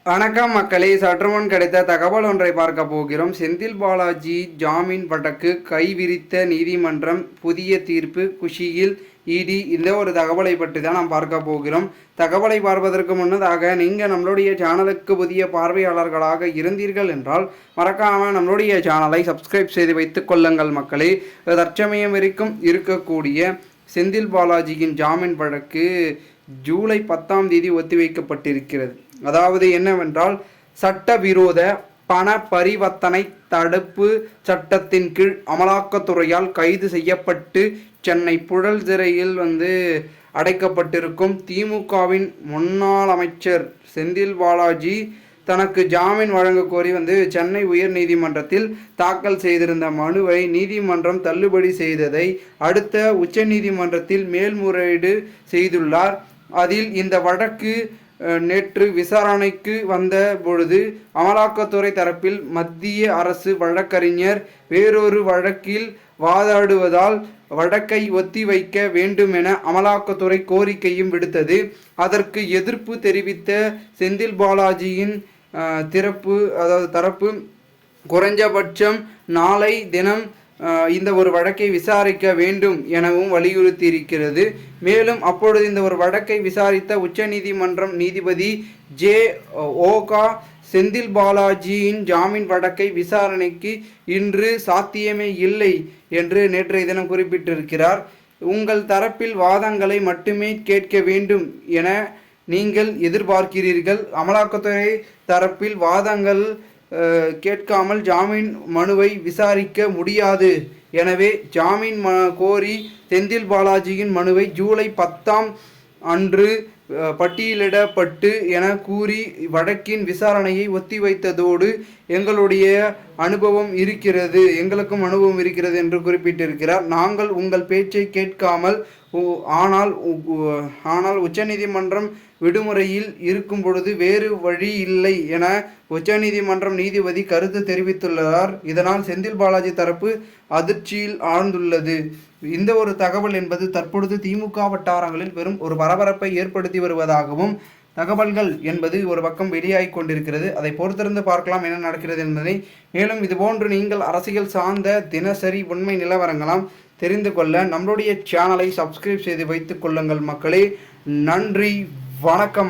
வணக்கம் மக்களே, சற்றுமுன் கிடைத்த தகவல் ஒன்றை பார்க்க போகிறோம். செந்தில் பாலாஜி ஜாமீன் வழக்கு கைவிரித்த நீதிமன்றம், புதிய தீர்ப்பு குஷியில் இடி. இந்த ஒரு தகவலை பற்றி தான் நாம் பார்க்க போகிறோம். தகவலை பார்ப்பதற்கு முன்னதாக நீங்கள் நம்மளுடைய சேனலுக்கு புதிய பார்வையாளர்களாக இருந்தீர்கள் என்றால் மறக்காமல் நம்மளுடைய சேனலை சப்ஸ்கிரைப் செய்து வைத்துக் கொள்ளுங்கள் மக்களே. தற்சமயம் வரைக்கும் இருக்கக்கூடிய செந்தில் பாலாஜியின் ஜாமீன் வழக்கு ஜூலை 10ஆம் தேதி ஒத்திவைக்கப்பட்டிருக்கிறது. அதாவது என்னவென்றால், சட்டவிரோத பண பரிவர்த்தனை தடுப்பு சட்டத்தின் கீழ் அமலாக்கத்துறையால் கைது செய்யப்பட்டு சென்னை புழல் சிறையில் அடைக்கப்பட்டிருக்கும் திமுகவின் முன்னாள் அமைச்சர் செந்தில் பாலாஜி தனக்கு ஜாமீன் வழங்க கோரி சென்னை உயர் நீதிமன்றத்தில் தாக்கல் செய்திருந்த மனுவை நீதிமன்றம் தள்ளுபடி செய்ததை அடுத்த உச்ச நீதிமன்றத்தில் மேல்முறையீடு செய்துள்ளார். அதில் இந்த வழக்கு நேற்று விசாரணைக்கு வந்த பொழுது அமலாக்கத்துறை தரப்பில் மத்திய அரசு வழக்கறிஞர் வேறொரு வழக்கில் வாதாடுவதால் வழக்கை ஒத்திவைக்க வேண்டுமென அமலாக்கத்துறை கோரிக்கையும் விடுத்தது. அதற்கு எதிர்ப்பு தெரிவித்த செந்தில் பாலாஜியின் தரப்பு குறைஞ்சபட்சம் நாளை தினம் இந்த ஒரு வழக்கை விசாரிக்க வேண்டும் எனவும் வலியுறுத்தி இருக்கிறது. மேலும் அப்பொழுது இந்த ஒரு வழக்கை விசாரித்த உச்சநீதிமன்றம் நீதிபதி ஜே ஓகா செந்தில் பாலாஜியின் ஜாமீன் வழக்கை விசாரணைக்கு இன்று சாத்தியமே இல்லை என்று நேற்றைய தினம் குறிப்பிட்டிருக்கிறார். உங்கள் தரப்பில் வாதங்களை மட்டுமே கேட்க வேண்டும் என நீங்கள் எதிர்பார்க்கிறீர்கள். அமலாக்கத்துறை தரப்பில் வாதங்கள் கேட்காமல் ஜாமீன் மனுவை விசாரிக்க முடியாது. எனவே ஜாமீன் கோரி செந்தில் பாலாஜியின் மனுவை ஜூலை 10ஆம் அன்று பட்டியலிடப்பட்டு என கூறி வழக்கின் விசாரணையை ஒத்திவைத்ததோடு எங்களுக்கும் அனுபவம் இருக்கிறது என்று குறிப்பிட்டிருக்கிறார். நாங்கள் உங்கள் பேச்சை கேட்காமல் ஆனால் உச்சநீதிமன்றம் விடுமுறையில் இருக்கும் பொழுது வேறு வழி இல்லை என உச்சநீதிமன்றம் நீதிபதி கருத்து தெரிவித்துள்ளார். இதனால் செந்தில் பாலாஜி தரப்பு அதிர்ச்சியில் ஆழ்ந்துள்ளது. இந்த ஒரு தகவல் என்பது தற்பொழுது திமுக வட்டாரங்களில் பெரும் ஒரு பரபரப்பை ஏற்படுத்தி வருவதாகவும் தகவல்கள் என்பது ஒரு பக்கம் வெளியாகி கொண்டிருக்கிறது. அதை பொறுத்திருந்து பார்க்கலாம் என்ன நடக்கிறது என்பதை. மேலும் இதுபோன்று நீங்கள் அரசியல் சார்ந்த தினசரி உண்மை நிலவரங்களாம் தெரிந்து கொள்ள நம்மளுடைய சேனலை சப்ஸ்கிரைப் செய்து வைத்துக் கொள்ளுங்கள் மக்களே. நன்றி, வணக்கம்.